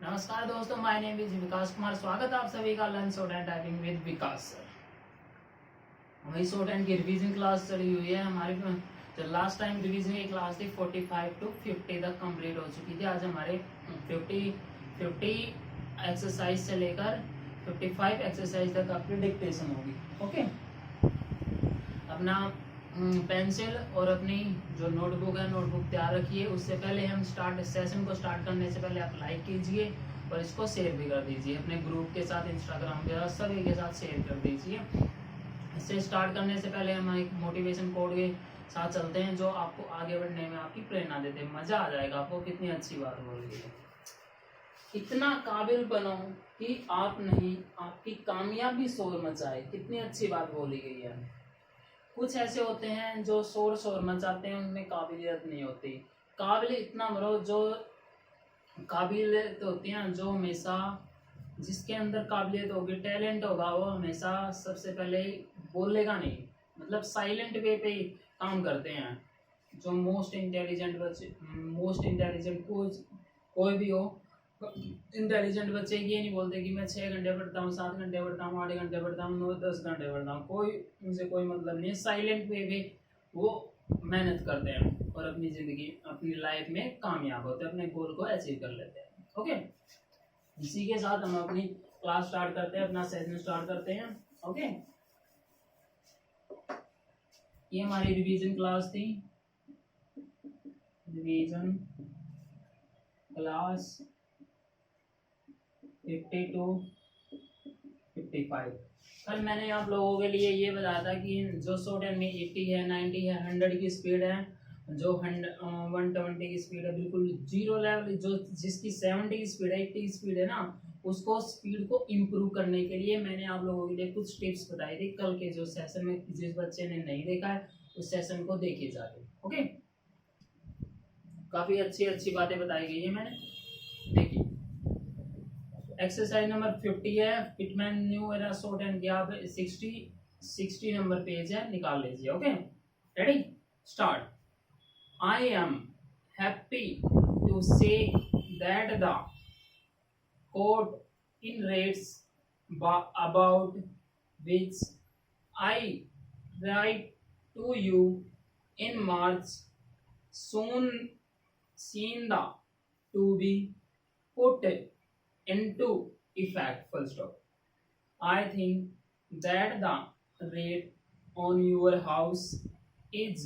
नमस्कार दोस्तों, my name is विकास कुमार। स्वागत है आप सभी का learn short hand typing with Vikas sir. हमारी शॉर्ट हैंड की रिवीजन क्लास चली हुई है। हमारी जो लास्ट टाइम रिवीजन की क्लास थी 45 to 50 तक कंप्लीट हो चुकी थी। आज हमारे 50 एक्सरसाइज से लेकर 55 एक्सरसाइज तक आपकी डिक्टेशन होगी। ओके, अपना पेंसिल और अपनी जो नोटबुक है नोटबुक तैयार रखिए। उससे पहले हम सेशन को स्टार्ट करने से पहले आप लाइक कीजिए और इसको शेयर भी कर दीजिए अपने ग्रुप के साथ, इंस्टाग्राम के साथ, सभी के साथ शेयर कर दीजिए। इससे स्टार्ट करने से पहले हम एक मोटिवेशन कोड के साथ चलते हैं जो आपको आगे बढ़ने में आपकी प्रेरणा देते हैं। मजा आ जाएगा आपको। कितनी अच्छी बात बोल रही है, इतना काबिल बनो कि आप नहीं आपकी कामयाबी शोर मचाए। कितनी अच्छी बात बोली गई है। कुछ ऐसे होते हैं जो शोर मचाते हैं, उनमें काबिलियत नहीं होती। काबिल इतना बनो जो काबिलियत होती है, जो हमेशा जिसके अंदर काबिलियत होगी, टैलेंट होगा, वो हमेशा सबसे पहले बोलेगा नहीं, मतलब साइलेंट वे पे ही काम करते हैं। जो मोस्ट इंटेलिजेंट बच्चे, मोस्ट इंटेलिजेंट कोई भी हो, इंटेलिजेंट बच्चे ये नहीं बोलते कि मैं 6 घंटे पढ़ता हूँ, 7 घंटे पढ़ता हूँ, 8 घंटे पढ़ता हूँ, 9-10 घंटे पढ़ता हूँ। उनसे कोई मतलब नहीं है। साइलेंट वे में वो मेहनत करते हैं और अपनी ज़िंदगी, अपनी लाइफ में कामयाब होते हैं, अपने गोल को अचीव कर लेते हैं। ओके, इसी के साथ हम अपनी क्लास स्टार्ट करते हैं, अपना सेशन स्टार्ट करते हैं। ओके, ये हमारी रिवीजन क्लास थी, रिवीजन क्लास 52 55। कल मैंने आप लोगों के लिए ये बताया था कि जो शॉर्ट हैंड में 80 है, 90 है, 100 की स्पीड है, जो 120 की स्पीड है, बिल्कुल जीरो लेवल, जो जिसकी 70 की स्पीड है, 80 की स्पीड है ना, उसको स्पीड को इम्प्रूव करने के लिए मैंने आप लोगों के लिए कुछ टिप्स बताई थी कल के जो सेशन में। जिस बच्चे ने नहीं देखा है उस सेशन को देखिए जाके। ओके, काफी अच्छी अच्छी बातें बताई गई है मैंने। देखिए, एक्सरसाइज नंबर 50 है, Pitman new era shorthand gap 60 number page है, निकाल लीजिए। Okay, ready, start. I am happy to say that the court in rates about which I write to you in March soon seen the to be put into effect, full stop. I think that the rate on your house is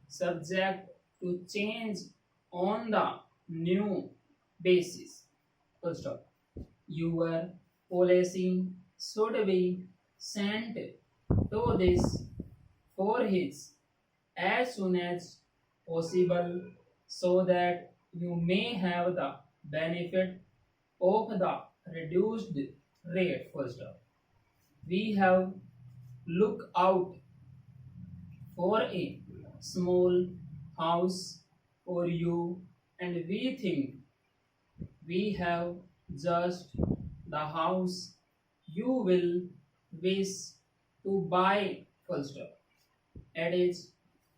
subject to change on the new basis, full stop. Your policy should be sent to this for his as soon as possible so that you may have the benefit of the reduced rate, full stop. We have looked out for a small house for you and we think we have just the house you will wish to buy, full stop. At age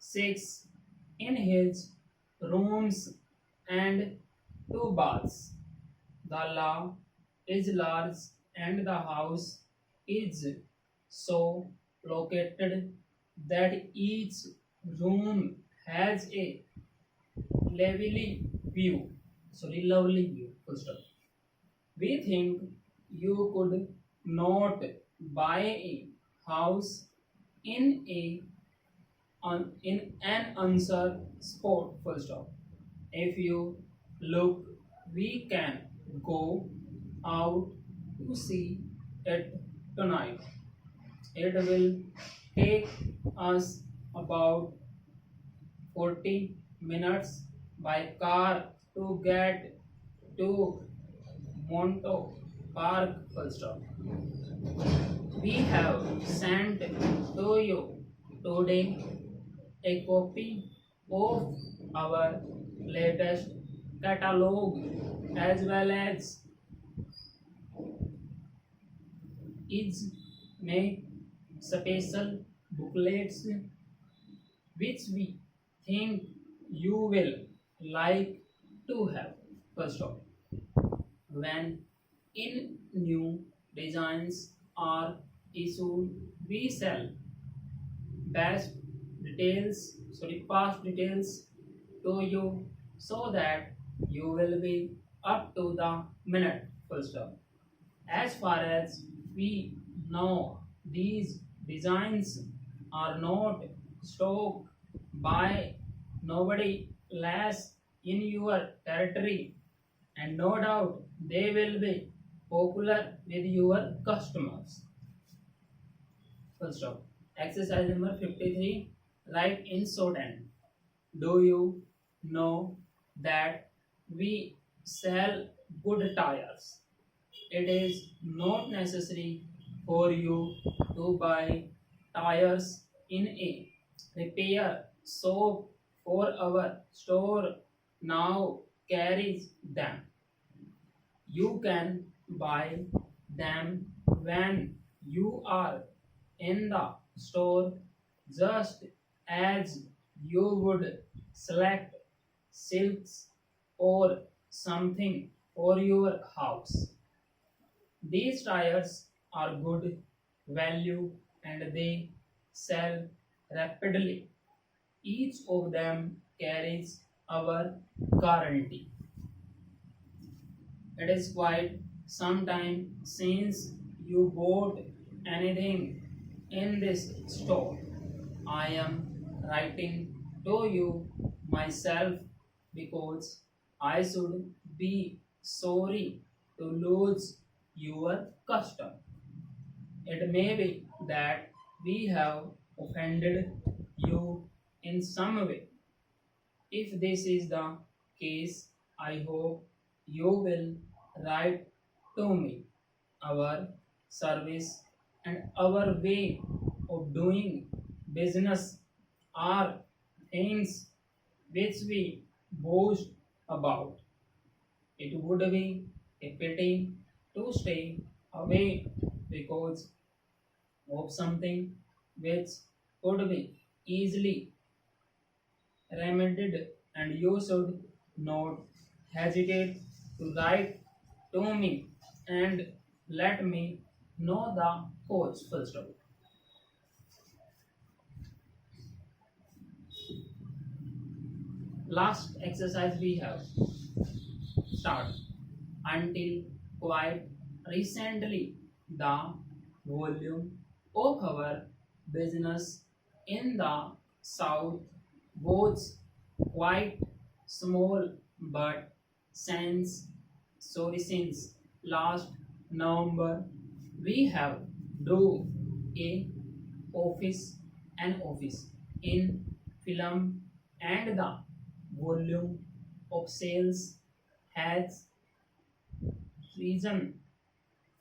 6, in his rooms and 2 baths. The law is large and the house is so located that each room has a lovely view. Lovely view. Full stop. We think you could not buy a house in an uncertain spot, full stop. If you look, we can go out to see it tonight. It will take us about 40 minutes by car to get to Monto Park, full stop. We have sent to you today a copy of our latest catalog as well as its may special booklets which we think you will like to have. First off, when in new designs are issued, we sell best past details to you so that you will be up to the minute. Full stop. As far as we know, these designs are not stocked by nobody less in your territory, and no doubt they will be popular with your customers. Full stop. Exercise number 53. Write in shorthand. Do you know that we sell good tires? It is not necessary for you to buy tires in a repair shop, for our store now carries them. You can buy them when you are in the store, just as you would select silks or something for your house. These tires are good value and they sell rapidly. Each of them carries our guarantee. It is quite some time since you bought anything in this store. I am writing to you myself because I should be sorry to lose your custom. It may be that we have offended you in some way. If this is the case, I hope you will write to me. Our service and our way of doing business are things which we boast about. It would be a pity to stay away because of something which could be easily remedied, and you should not hesitate to write to me and let me know the cause. Full stop. Last exercise we have start. Until quite recently, the volume of our business in the south was quite small, but since last November we have do a office office in film, and the volume of sales has risen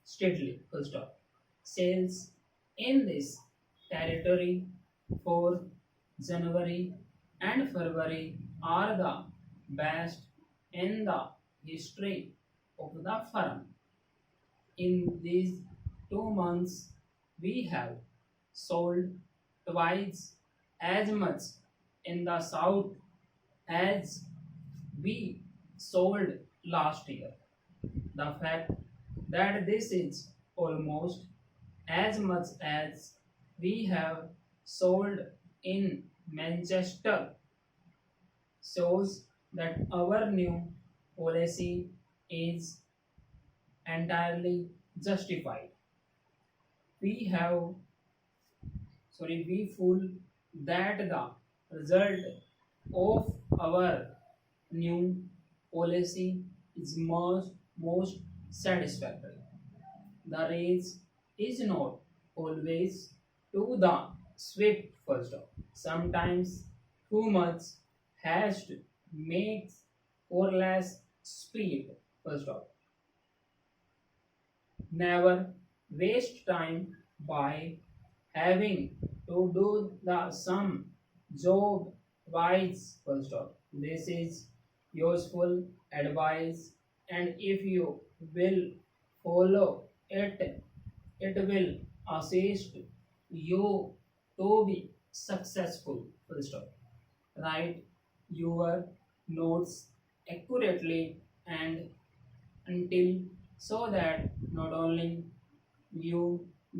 steadily. Full stop. Sales in this territory for January and February are the best in the history of the firm. In these 2 months, we have sold twice as much in the south as we sold last year. The fact that this is almost as much as we have sold in Manchester shows that our new policy is entirely justified. We have we feel that the result of our new policy is most satisfactory. The race is not always to the swift. First stop. Sometimes too much haste makes for less speed. First stop. Never waste time by having to do the some job twice. Full stop. This is useful advice, and if you will follow it, it will assist you to be successful. Full stop. Write your notes accurately and until so that not only you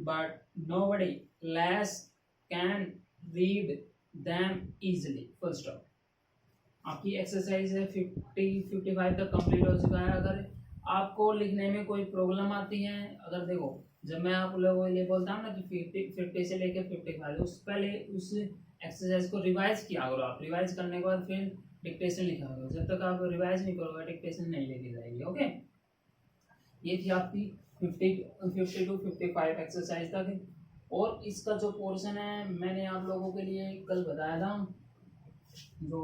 but nobody less can read them easily. Full stop. आपकी exercise है 55 तक complete हो चुका है। अगर आपको लिखने में कोई प्रॉब्लम आती है, अगर देखो जब मैं आप लोगों को ये बोलता हूँ ना कि 50 से लेकर 55 उस पहले उस एक्सरसाइज को रिवाइज किया करो। आप रिवाइज करने के बाद फिर डिक्टेशन लिखा करो। जब तक आप रिवाइज नहीं करोगे डिक्टेशन नहीं लेके जाएगी। ओके, ये थी आपकी 50 टू 55 एक्सरसाइज तक। और इसका जो पोर्शन है मैंने आप लोगों के लिए कल बताया था, जो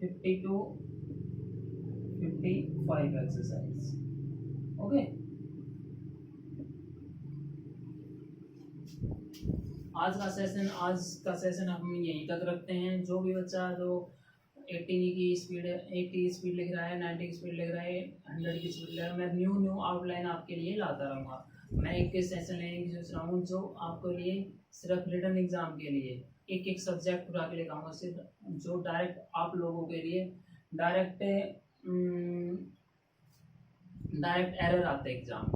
50 टू 55 एक्सरसाइज। ओके, आज का सेशन हम यहीं तक रखते हैं। जो भी बच्चा जो 80 की स्पीड 80 स्पीड लिख रहा है, 90 की स्पीड लिख रहा है, 100 की स्पीड लिख रहा है, मैं न्यू आउटलाइन आपके लिए लाता रहूँगा। मैं एक सेशन लेने की सोच रहा हूँ जो आपके लिए सिर्फ रिटन एग्जाम के लिए एक सब्जेक्ट उठा के लेकर आऊँगा, सिर्फ जो डायरेक्ट आप लोगों के लिए डायरेक्ट एरर आते हैं exam.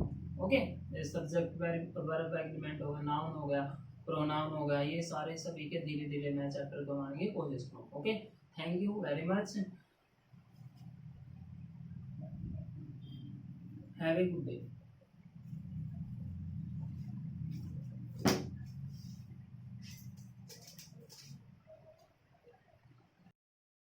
Okay, subject verb agreement हो गया, नाउन हो गया, प्रोनाउन हो गया, ये सारे सभी के धीरे धीरे मैं चैप्टर करवाने की कोशिश करूँ। Okay, thank you very much, have a good day.